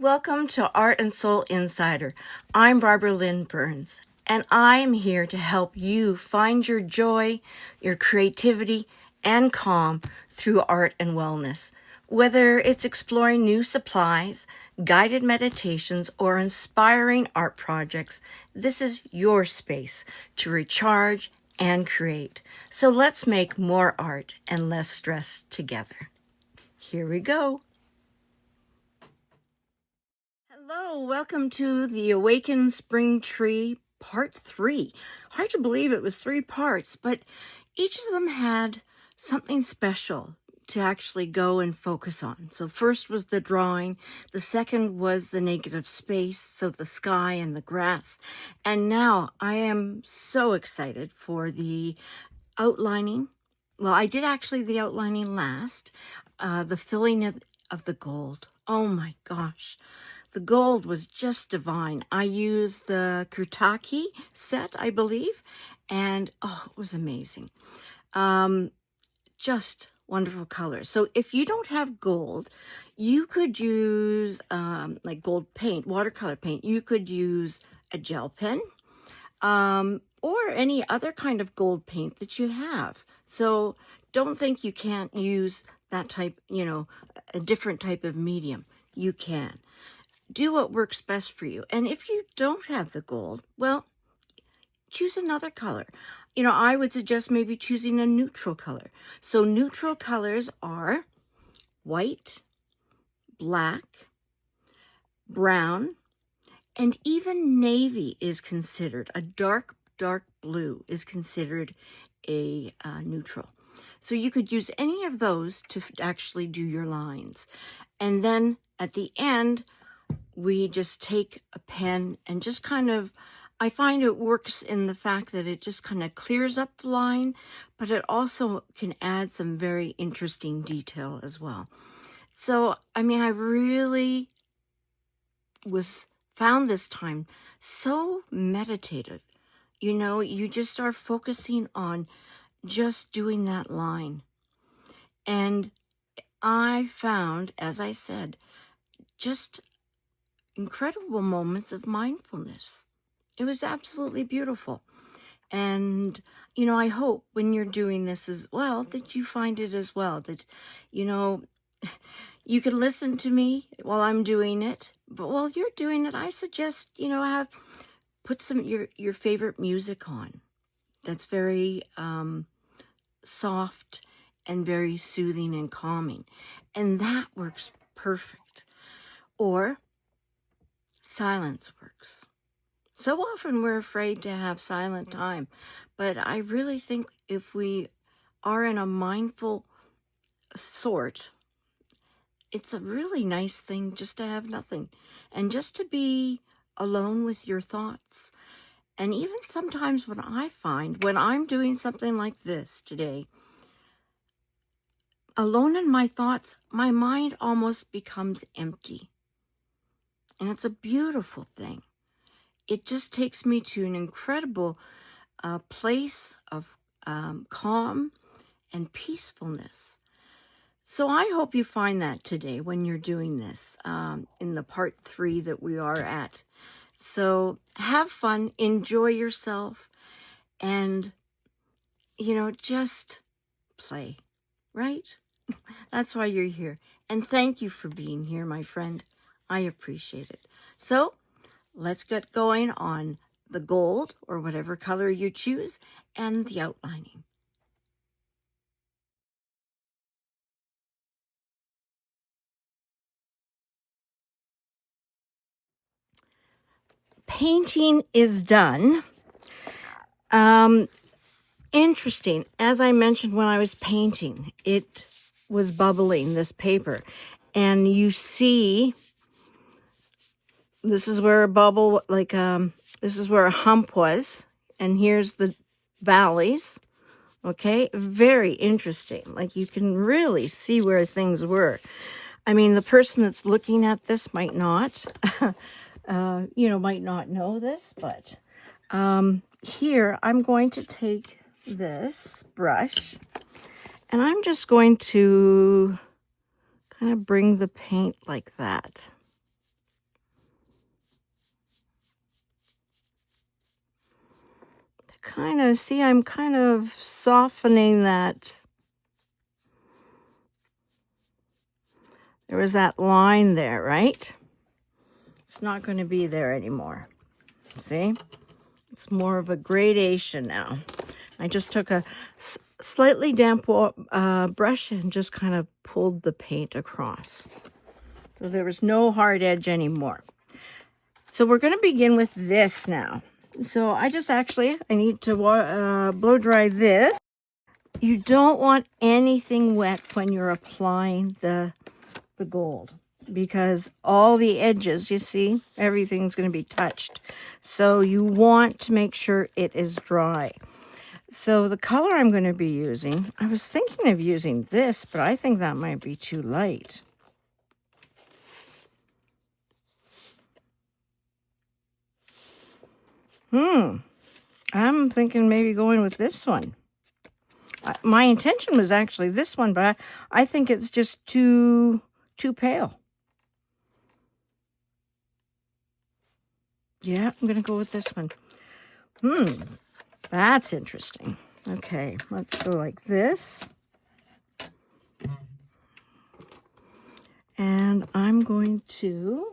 Welcome to Art and Soul Insider. I'm Barbara Lynn Burns, and I am here to help you find your joy, your creativity, and calm through art and wellness. Whether it's exploring new supplies, guided meditations, or inspiring art projects, this is your space to recharge and create. So let's make more art and less stress together. Here we go. Hello, welcome to the Awakened Spring Tree Part 3. Hard to believe it was 3 parts, but each of them had something special to actually go and focus on. So first was the drawing, the second was the negative space, so the sky and the grass. And now I am so excited for the outlining. Well, I did actually the outlining last, the filling of the gold. Oh my gosh. The gold was just divine. I used the Kurtaki set, I believe, and oh, it was amazing. Just wonderful colors. So if you don't have gold, you could use like gold paint, watercolor paint. You could use a gel pen or any other kind of gold paint that you have. So don't think you can't use that type, a different type of medium. You can. Do what works best for you. And if you don't have the gold, well, choose another color. I would suggest maybe choosing a neutral color. So neutral colors are white, black, brown, and even navy is considered. A dark blue is considered a neutral. So you could use any of those to actually do your lines. And then at the end, we just take a pen and just kind of, I find it works in the fact that it just kind of clears up the line, but it also can add some very interesting detail as well. So, I really found this time so meditative. You just are focusing on just doing that line. And I found, as I said, just incredible moments of mindfulness. It was absolutely beautiful. And, I hope when you're doing this as well, that you find it as well, that, you can listen to me while I'm doing it, but while you're doing it, I suggest, put some, your favorite music on. That's very, soft and very soothing and calming. And that works perfect. Or silence works. So often we're afraid to have silent time, but I really think if we are in a mindful sort, it's a really nice thing just to have nothing and just to be alone with your thoughts. And even sometimes when I find when I'm doing something like this today, alone in my thoughts, my mind almost becomes empty. And it's a beautiful thing. It just takes me to an incredible place of calm and peacefulness. So I hope you find that today when you're doing this in the part 3 that we are at. So have fun, enjoy yourself, and, just play, right? That's why you're here. And thank you for being here, my friend. I appreciate it. So let's get going on the gold or whatever color you choose and the outlining. Painting is done. Interesting. As I mentioned when I was painting, it was bubbling, this paper. And you see, this is where a bubble, this is where a hump was. And here's the valleys. Okay, very interesting. Like you can really see where things were. The person that's looking at this might not, might not know this, but here I'm going to take this brush and I'm just going to kind of bring the paint like that. kind of, see, I'm kind of softening that. There was that line there, right? It's not going to be there anymore. See? It's more of a gradation now. I just took a slightly damp brush and just kind of pulled the paint across. So there was no hard edge anymore. So we're going to begin with this now. So I need to blow dry this. You don't want anything wet when you're applying the gold, because all the edges, you see, everything's going to be touched. So you want to make sure it is dry. So the color I'm going to be using, I was thinking of using this, but I think that might be too light. I'm thinking maybe going with this one. My intention was actually this one, but I think it's just too pale. Yeah, I'm going to go with this one. That's interesting. Okay, let's go like this. And I'm going to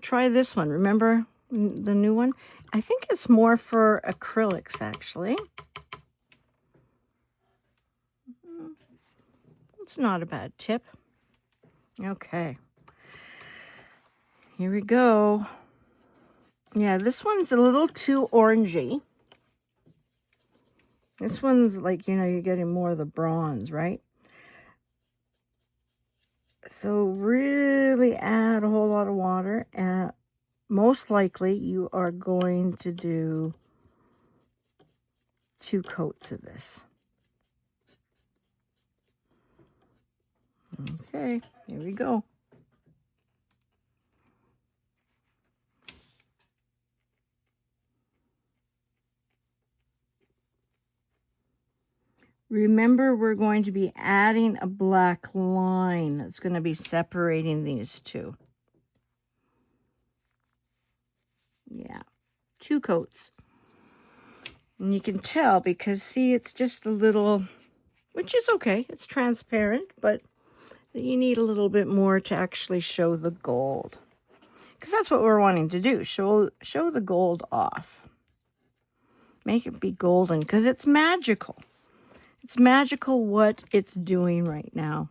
try this one. Remember the new one? I think it's more for acrylics, actually. It's not a bad tip. Okay. Here we go. Yeah, this one's a little too orangey. This one's like, you're getting more of the bronze, right? So really add a whole lot of water, and most likely you are going to do 2 coats of this. Okay, here we go. Remember, we're going to be adding a black line that's going to be separating these two. Yeah, 2 coats. And you can tell because, see, it's just a little, which is okay. It's transparent, but you need a little bit more to actually show the gold. Because that's what we're wanting to do, show the gold off. Make it be golden, because it's magical. It's magical what it's doing right now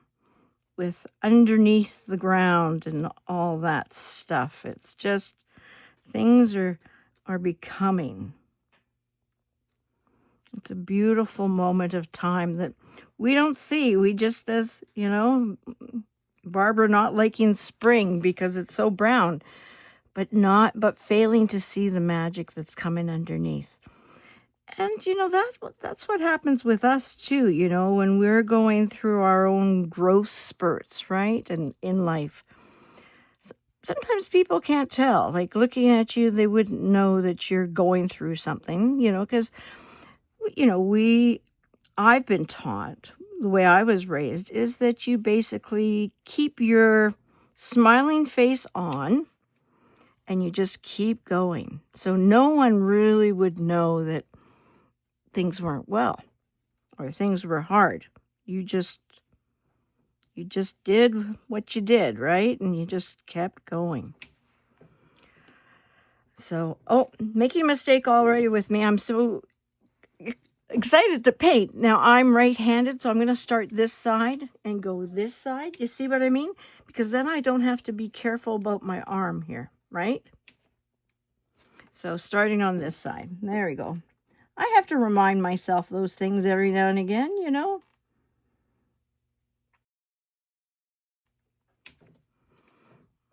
with underneath the ground and all that stuff. It's just, things are becoming. It's a beautiful moment of time that we don't see. We just, as, Barbara not liking spring because it's so brown, but failing to see the magic that's coming underneath. And, that's what happens with us too, when we're going through our own growth spurts, right? And in life, sometimes people can't tell. Like, looking at you, they wouldn't know that you're going through something, because, I've been taught, the way I was raised, is that you basically keep your smiling face on and you just keep going. So no one really would know that things weren't well or things were hard. You just did what you did, right? And you just kept going. So, making a mistake already with me. I'm so excited to paint. Now, I'm right-handed, so I'm going to start this side and go this side. You see what I mean? Because then I don't have to be careful about my arm here, right? So starting on this side. There we go. I have to remind myself those things every now and again,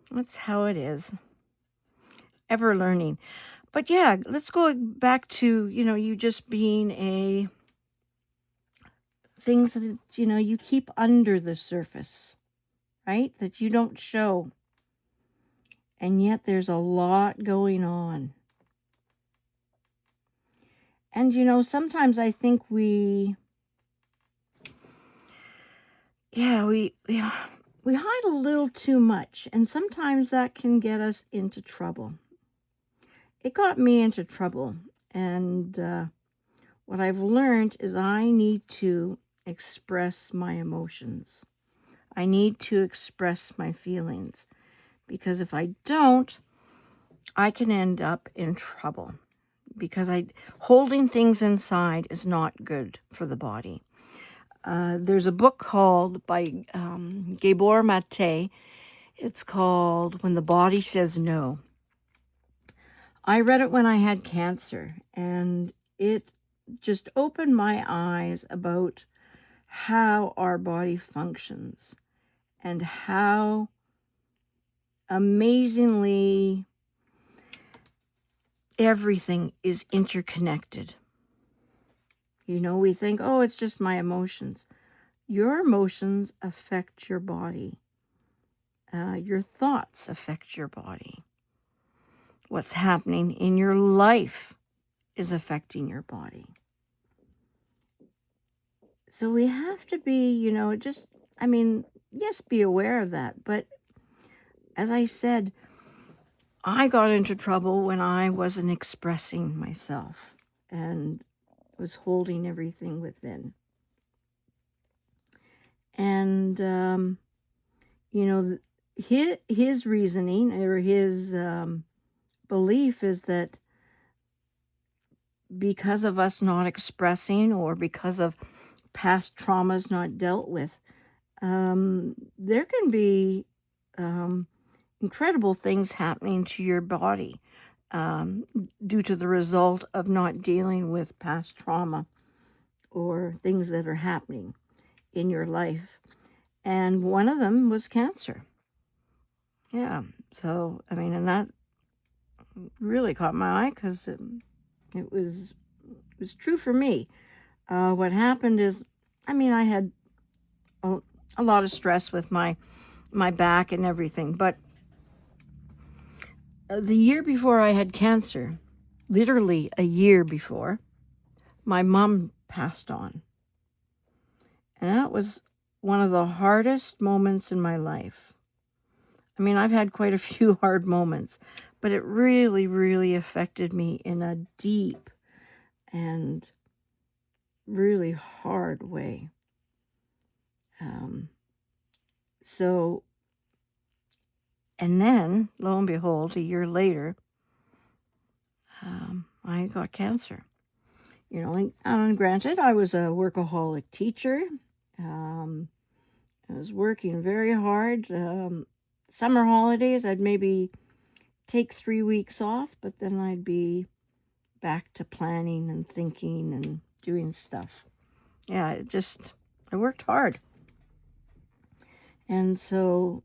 That's how it is. Ever learning. But yeah, let's go back to, you just being things that, you keep under the surface, right? That you don't show. And yet there's a lot going on. And, sometimes I think we hide a little too much. And sometimes that can get us into trouble. It got me into trouble. And what I've learned is I need to express my emotions. I need to express my feelings, because if I don't, I can end up in trouble, because holding things inside is not good for the body. There's a book called by Gabor Mate. It's called When the Body Says No. I read it when I had cancer, and it just opened my eyes about how our body functions and how amazingly everything is interconnected. You know, we think, oh, it's just my emotions. Your emotions affect your body. Your thoughts affect your body. What's happening in your life is affecting your body. So we have to be, yes, be aware of that. But as I said, I got into trouble when I wasn't expressing myself and was holding everything within. And, his reasoning or his belief is that because of us not expressing, or because of past traumas not dealt with, there can be incredible things happening to your body due to the result of not dealing with past trauma or things that are happening in your life. And one of them was cancer. Yeah. So, and that really caught my eye, because it was true for me. What happened is, I had a lot of stress with my back and everything, but the year before I had cancer, literally a year before, my mom passed on. And that was one of the hardest moments in my life. I've had quite a few hard moments, but it really, really affected me in a deep and really hard way. And then, lo and behold, a year later, I got cancer. And granted, I was a workaholic teacher. I was working very hard. Summer holidays, I'd maybe take 3 weeks off, but then I'd be back to planning and thinking and doing stuff. Yeah, I worked hard. And so,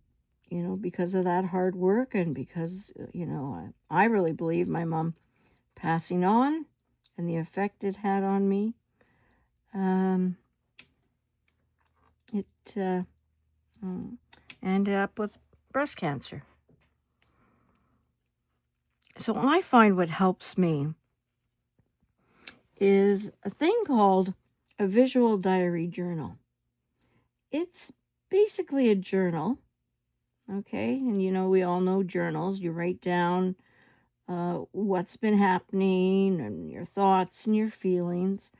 because of that hard work, and because, I really believe my mom passing on and the effect it had on me, it ended up with breast cancer. So I find what helps me is a thing called a visual diary journal. It's basically a journal, okay? And we all know journals. You write down what's been happening and your thoughts and your feelings.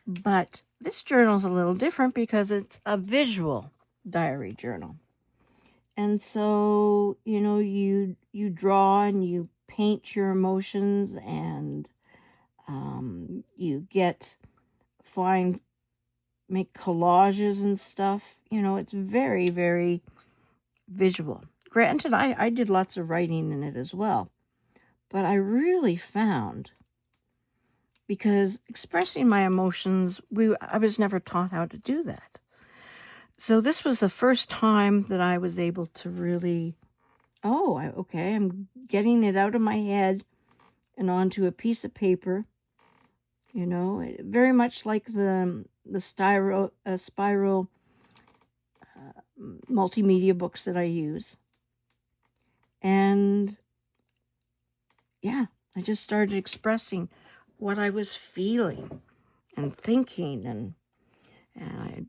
But this journal's a little different because it's a visual diary journal. And so, you draw and you paint your emotions, and you make collages and stuff. It's very, very visual. Granted, I did lots of writing in it as well. But I really found, because expressing my emotions, I was never taught how to do that. So this was the first time that I was able to really, I'm getting it out of my head and onto a piece of paper, very much like the spiral multimedia books that I use. And yeah, I just started expressing what I was feeling and thinking, and I,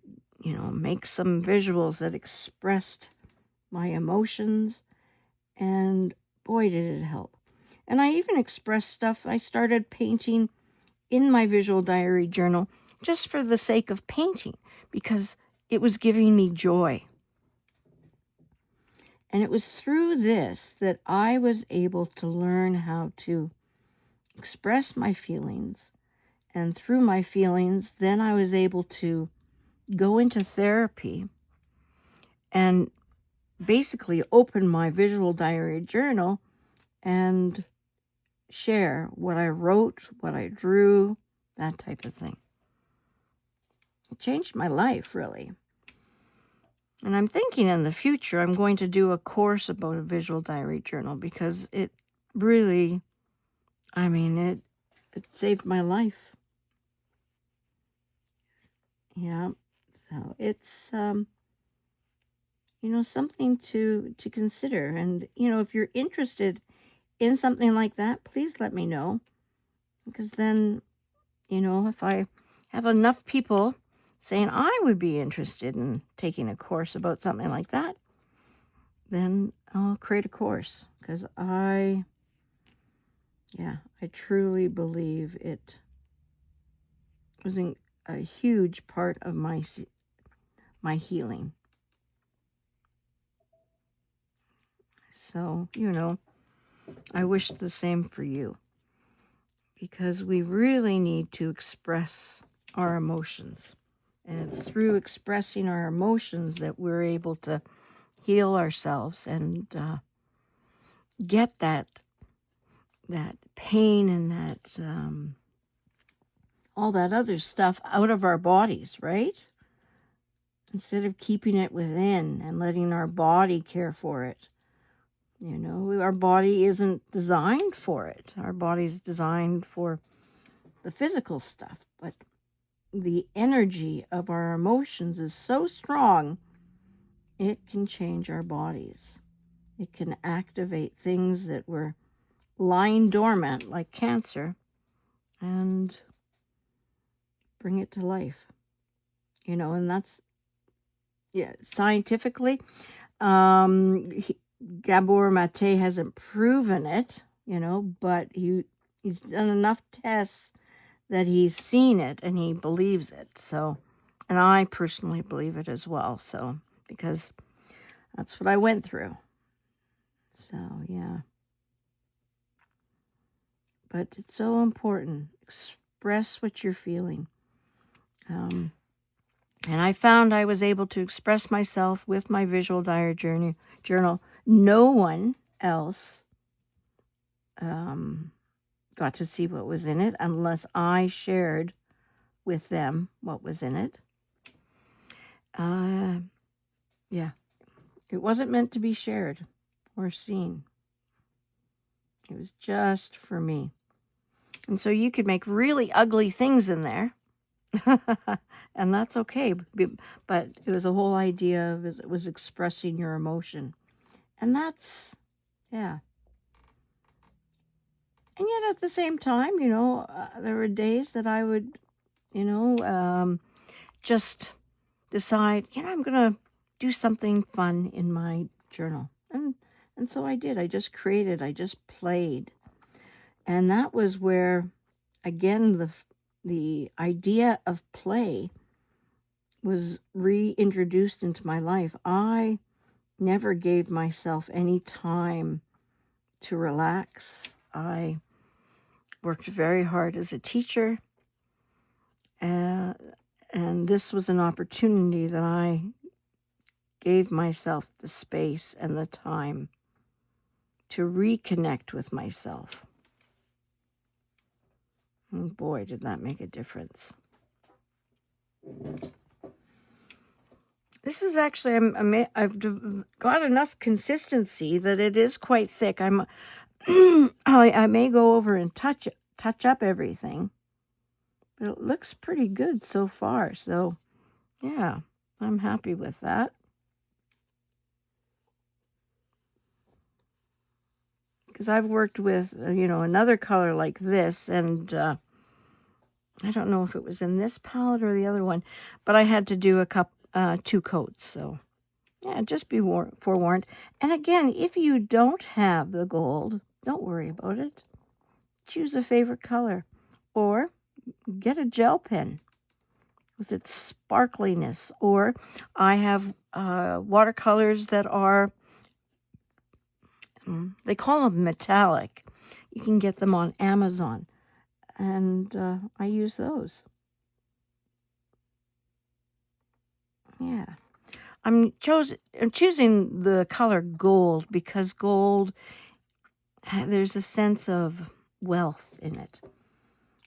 make some visuals that expressed my emotions, and boy, did it help. And I even expressed stuff. I started painting in my visual diary journal just for the sake of painting, because it was giving me joy. And it was through this that I was able to learn how to express my feelings. And through my feelings, then I was able to go into therapy and basically open my visual diary journal and share what I wrote, what I drew, that type of thing. It changed my life, really. And I'm thinking in the future I'm going to do a course about a visual diary journal, because it really, it saved my life. Yeah. So it's something to consider. And if you're interested in something like that, please let me know, because then if I have enough people saying I would be interested in taking a course about something like that, then I'll create a course, because I truly believe it was a huge part of my healing. So, I wish the same for you, because we really need to express our emotions. And it's through expressing our emotions that we're able to heal ourselves and get that pain and that all that other stuff out of our bodies, right? Instead of keeping it within and letting our body care for it. Our body isn't designed for it. Our body's designed for the physical stuff, but the energy of our emotions is so strong, it can change our bodies. It can activate things that were lying dormant, like cancer, and bring it to life. And that's, scientifically, Gabor Mate hasn't proven it, but he's done enough tests that he's seen it and he believes it. So, and I personally believe it as well. So, because that's what I went through. So, yeah. But it's so important. Express what you're feeling. And I found I was able to express myself with my visual diary journal. No one else got to see what was in it unless I shared with them what was in it. It wasn't meant to be shared or seen. It was just for me. And so you could make really ugly things in there. And that's okay. But it was a whole idea of it was expressing your emotion. And that's, yeah. And yet at the same time, there were days that I would, just decide, I'm going to do something fun in my journal. And so I did. I just created. I just played. And that was where, again, the idea of play was reintroduced into my life. I never gave myself any time to relax. I worked very hard as a teacher, and this was an opportunity that I gave myself the space and the time to reconnect with myself. And boy, did that make a difference. This is actually, I've got enough consistency that it is quite thick. I may go over and touch up everything, but it looks pretty good so far. So, yeah, I'm happy with that. Because I've worked with, another color like this, and I don't know if it was in this palette or the other one, but I had to do 2 coats. So, yeah, just be forewarned. And again, if you don't have the gold, Don't worry about it. Choose a favorite color, or get a gel pen with its sparkliness. Or I have watercolors that are, they call them metallic. You can get them on Amazon, and I use those. Yeah. I'm choosing the color gold because gold, there's a sense of wealth in it.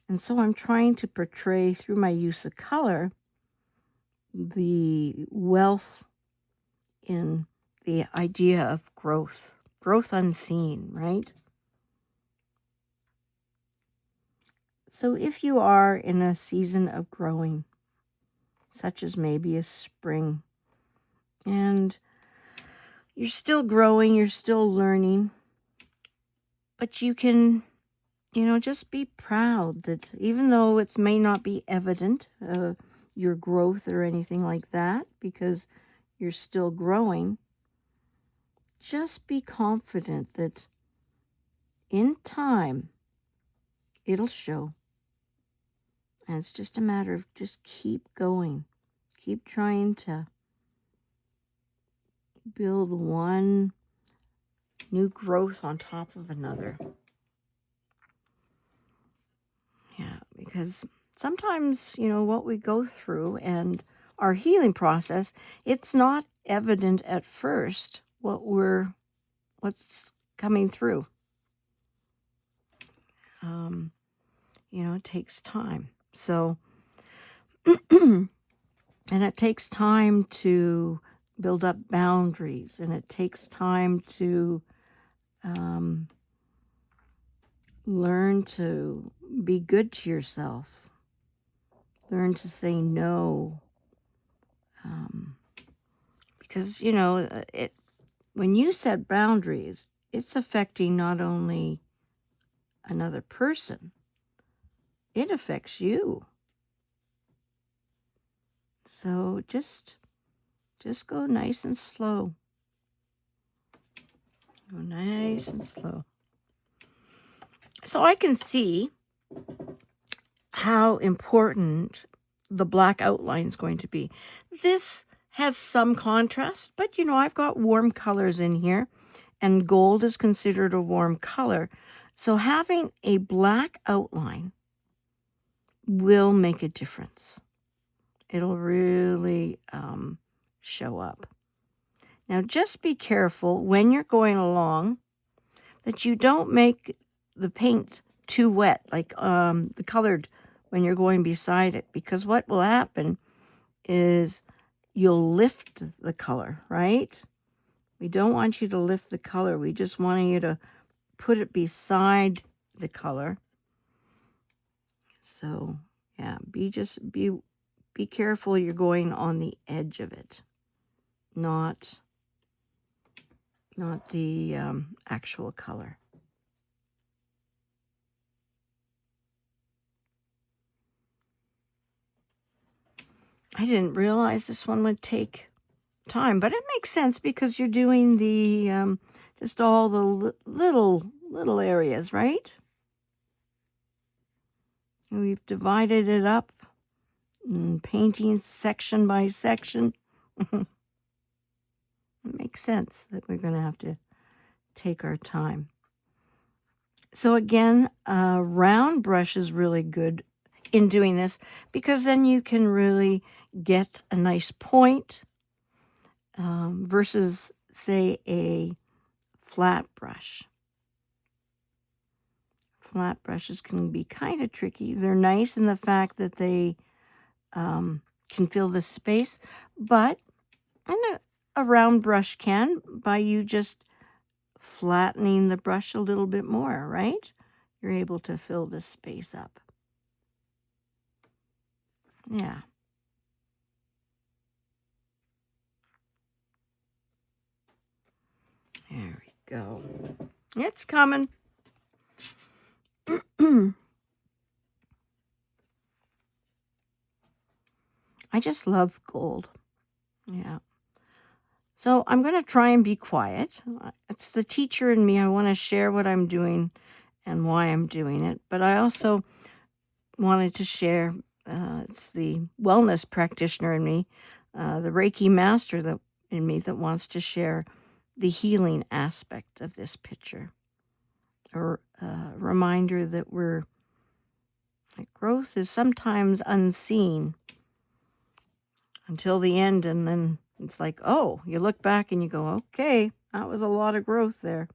And so I'm trying to portray through my use of color the wealth in the idea of growth unseen, right? So if you are in a season of growing, such as maybe a spring, and you're still growing, you're still learning, but you can, just be proud that even though it may not be evident, your growth or anything like that, because you're still growing, just be confident that in time, it'll show. And it's just a matter of just keep going. Keep trying to build one new growth on top of another. Yeah, because sometimes, what we go through and our healing process, it's not evident at first what's coming through. It takes time. So, and it takes time to build up boundaries, and it takes time to learn to be good to yourself. Learn to say no. Because, when you set boundaries, it's affecting not only another person, it affects you. So just go nice and slow. Go nice and slow. So I can see how important the black outline is going to be. This has some contrast, but I've got warm colors in here, and gold is considered a warm color. So having a black outline will make a difference. It'll really show up. Now, just be careful when you're going along that you don't make the paint too wet, like the colored when you're going beside it, because what will happen is you'll lift the color, right? We don't want you to lift the color. We just want you to put it beside the color. So, yeah, be careful you're going on the edge of it, not the actual color. I didn't realize this one would take time, but it makes sense because you're doing the just all the little areas, right? And we've divided it up and painting section by section. It makes sense that we're going to have to take our time. So again, a round brush is really good in doing this because then you can really get a nice point versus, say, a flat brush. Flat brushes can be kind of tricky. They're nice in the fact that they can fill the space, but a round brush can, by you just flattening the brush a little bit more, right? You're able to fill the space up. Yeah. There we go. It's coming. I just love gold. Yeah. So I'm going to try and be quiet. It's the teacher in me. I want to share what I'm doing and why I'm doing it. But I also wanted to share, it's the wellness practitioner in me, the Reiki master that in me that wants to share the healing aspect of this picture. A reminder that growth is sometimes unseen until the end, and then it's like, oh, you look back and you go, okay, that was a lot of growth there.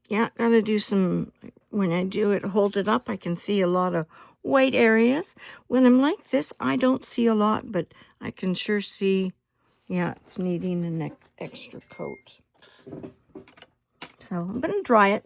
Yeah, gotta do some. When I do it, hold it up, I can see a lot of white areas. When I'm like this, I don't see a lot, but I can sure see, yeah, it's needing an extra coat. So I'm gonna dry it.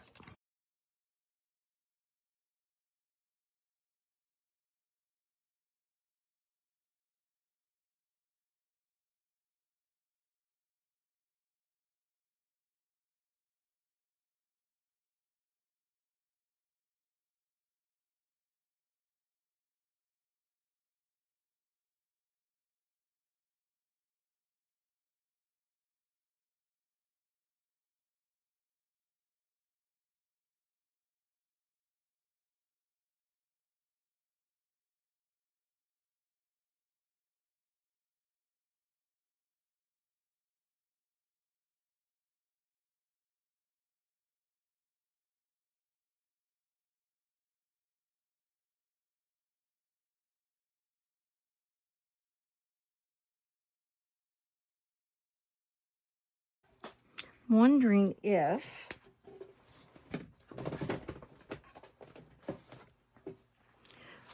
I'm wondering if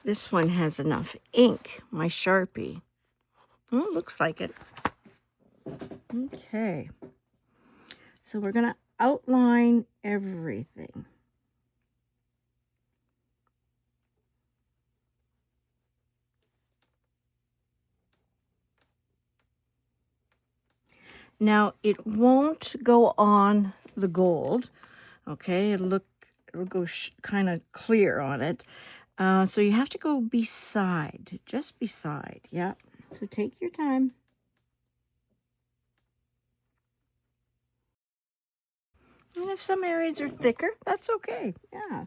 this one has enough ink, my Sharpie. Oh, looks like it. Okay. So we're going to outline everything. Now, it won't go on the gold, okay? It'll go kind of clear on it. So you have to go beside, just beside, yeah. So take your time. And if some areas are thicker, that's okay, yeah.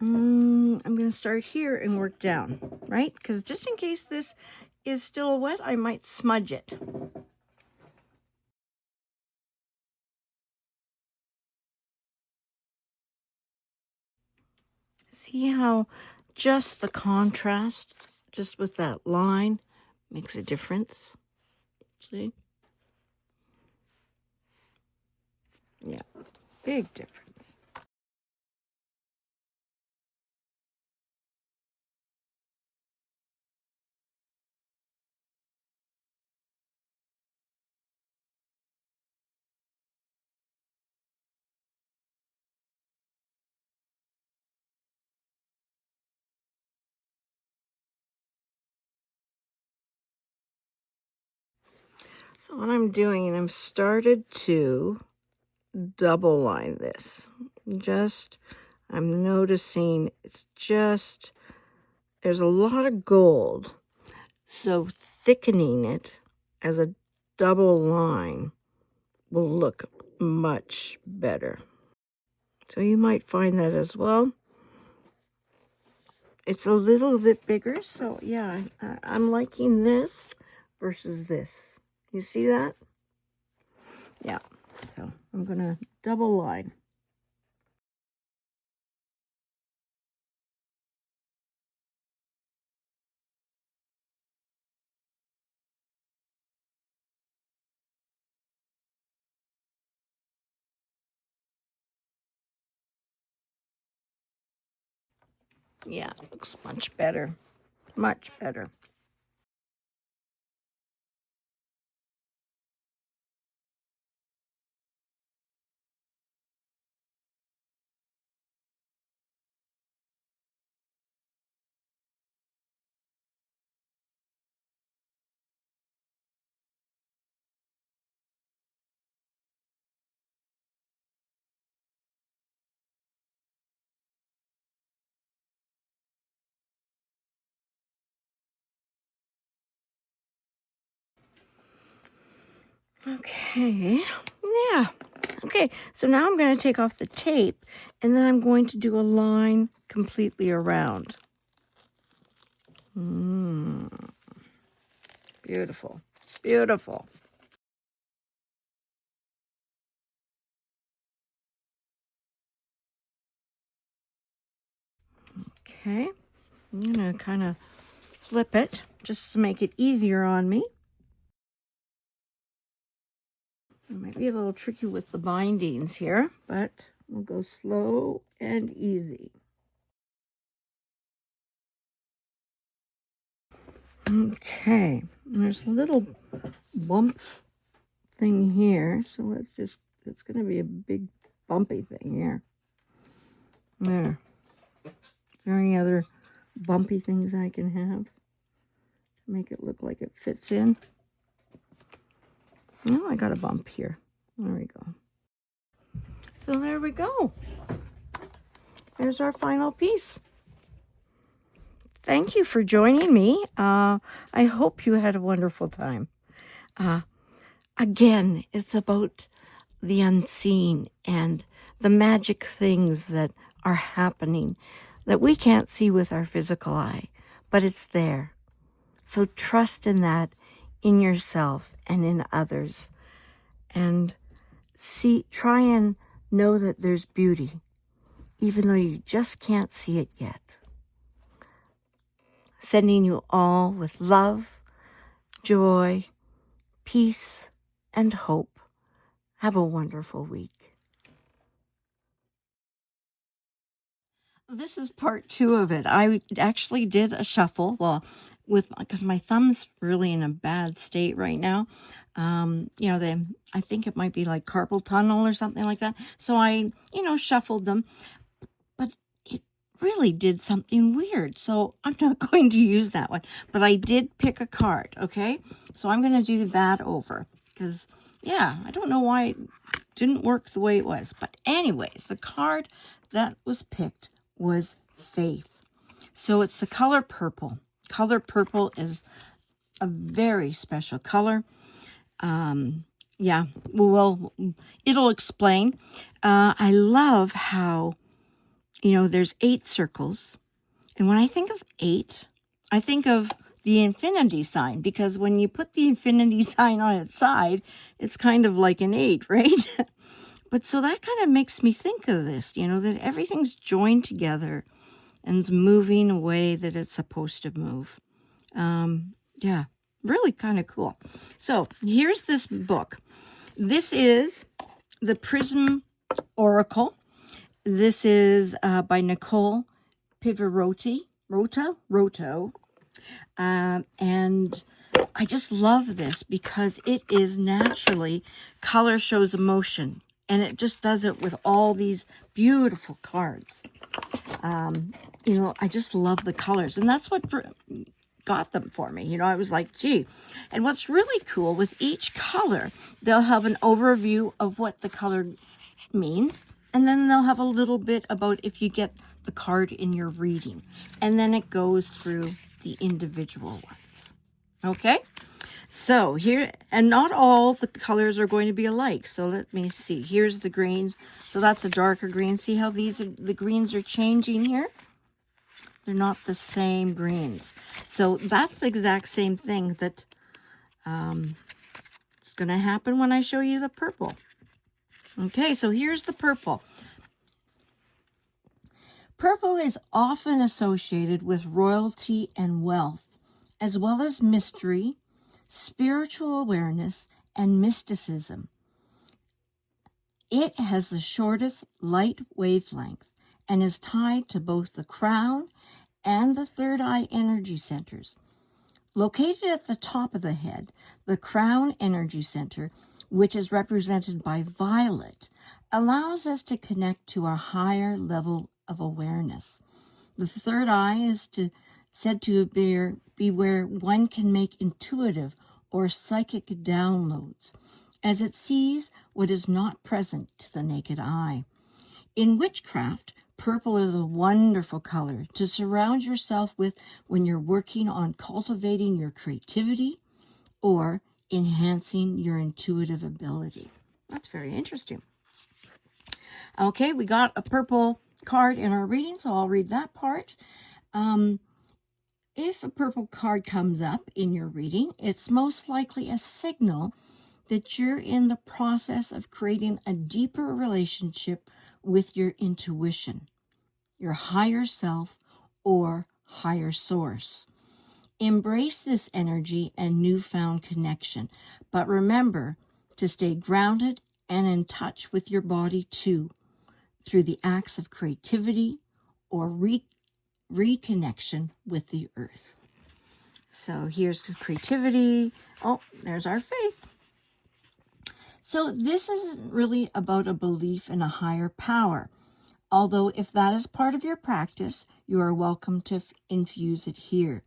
I'm going to start here and work down, right? Because just in case this is still wet, I might smudge it. See how just the contrast, just with that line, makes a difference? See? Yeah, big difference. So what I'm doing, I've started to double line this. I'm noticing it's just, there's a lot of gold. So thickening it as a double line will look much better. So you might find that as well. It's a little bit bigger, so yeah, I'm liking this versus this. You see that? Yeah, so I'm gonna double line. Yeah, looks much better, much better. Okay, yeah. Okay, so now I'm going to take off the tape, and then I'm going to do a line completely around. Beautiful, beautiful. Okay, I'm going to kind of flip it just to make it easier on me. It might be a little tricky with the bindings here, but we'll go slow and easy. Okay, there's a little bump thing here, so it's going to be a big bumpy thing here. There. Is there any other bumpy things I can have to make it look like it fits in? Oh, I got a bump here. There we go. So there we go. There's our final piece. Thank you for joining me. I hope you had a wonderful time. Again, it's about the unseen and the magic things that are happening that we can't see with our physical eye, but it's there. So trust in that, in yourself and in others, and try and know that there's beauty, even though you just can't see it yet. Sending you all with love, joy, peace, and hope. Have a wonderful week. This is part 2 of it. I actually did a shuffle, because my thumb's really in a bad state right now. I think it might be like carpal tunnel or something like that. So I, shuffled them, but it really did something weird. So I'm not going to use that one, but I did pick a card. Okay. So I'm going to do that over because, I don't know why it didn't work the way it was. But anyways, the card that was picked was faith. So it's the color purple. Color purple is a very special color. It'll explain. I love how, there's 8 circles. And when I think of 8, I think of the infinity sign, because when you put the infinity sign on its side, it's kind of like an 8, right? But so that kind of makes me think of this, that everything's joined together and it's moving a way that it's supposed to move. Really kind of cool. So here's this book. This is the Prism Oracle. This is by Nicole Roto. And I just love this because it is naturally color shows emotion. And it just does it with all these beautiful cards. I just love the colors. And that's what got them for me. I was like, gee. And what's really cool with each color, they'll have an overview of what the color means. And then they'll have a little bit about if you get the card in your reading. And then it goes through the individual ones. Okay? So here, and not all the colors are going to be alike. So let me see. Here's the greens. So that's a darker green. See how the greens are changing here? They're not the same greens. So that's the exact same thing that it's going to happen when I show you the purple. Okay, so here's the purple. Purple is often associated with royalty and wealth, as well as mystery, spiritual awareness, and mysticism. It has the shortest light wavelength and is tied to both the crown and the third eye energy centers. Located at the top of the head, the crown energy center, which is represented by violet, allows us to connect to a higher level of awareness. The third eye is said to be where one can make intuitive or psychic downloads, as it sees what is not present to the naked eye. In witchcraft, purple is a wonderful color to surround yourself with when you're working on cultivating your creativity or enhancing your intuitive ability. That's very interesting. Okay, we got a purple card in our reading, so I'll read that part. If a purple card comes up in your reading, it's most likely a signal that you're in the process of creating a deeper relationship with your intuition, your higher self, or higher source. Embrace this energy and newfound connection, but remember to stay grounded and in touch with your body too, through the acts of creativity or reconnection with the earth. So here's the creativity. Oh, there's our faith. So this isn't really about a belief in a higher power, although if that is part of your practice, you are welcome to infuse it here.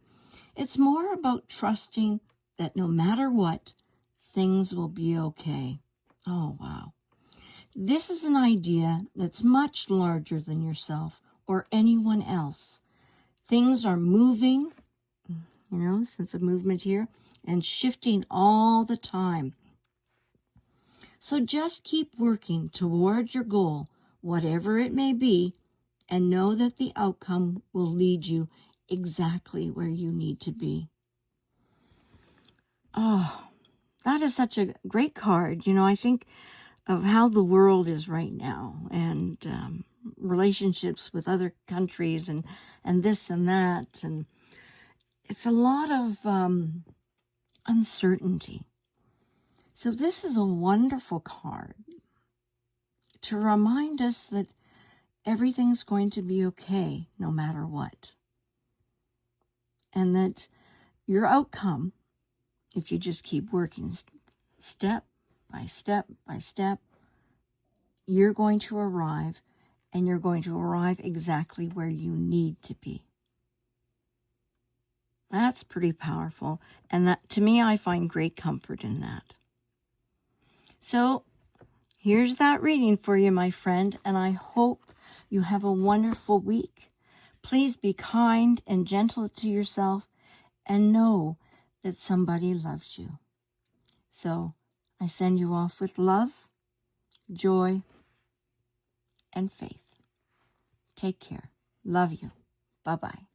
It's more about trusting that no matter what, things will be okay. Oh, wow. This is an idea that's much larger than yourself or anyone else. Things are moving, sense of movement here, and shifting all the time. So just keep working towards your goal, whatever it may be, and know that the outcome will lead you exactly where you need to be. Oh, that is such a great card. I think of how the world is right now, and relationships with other countries and this and that. And it's a lot of uncertainty. So this is a wonderful card to remind us that everything's going to be okay no matter what. And that your outcome, if you just keep working step by step by step, you're going to arrive, and you're going to arrive exactly where you need to be. That's pretty powerful. And that, to me, I find great comfort in that. So here's that reading for you, my friend, and I hope you have a wonderful week. Please be kind and gentle to yourself and know that somebody loves you. So I send you off with love, joy, and faith. Take care. Love you. Bye-bye.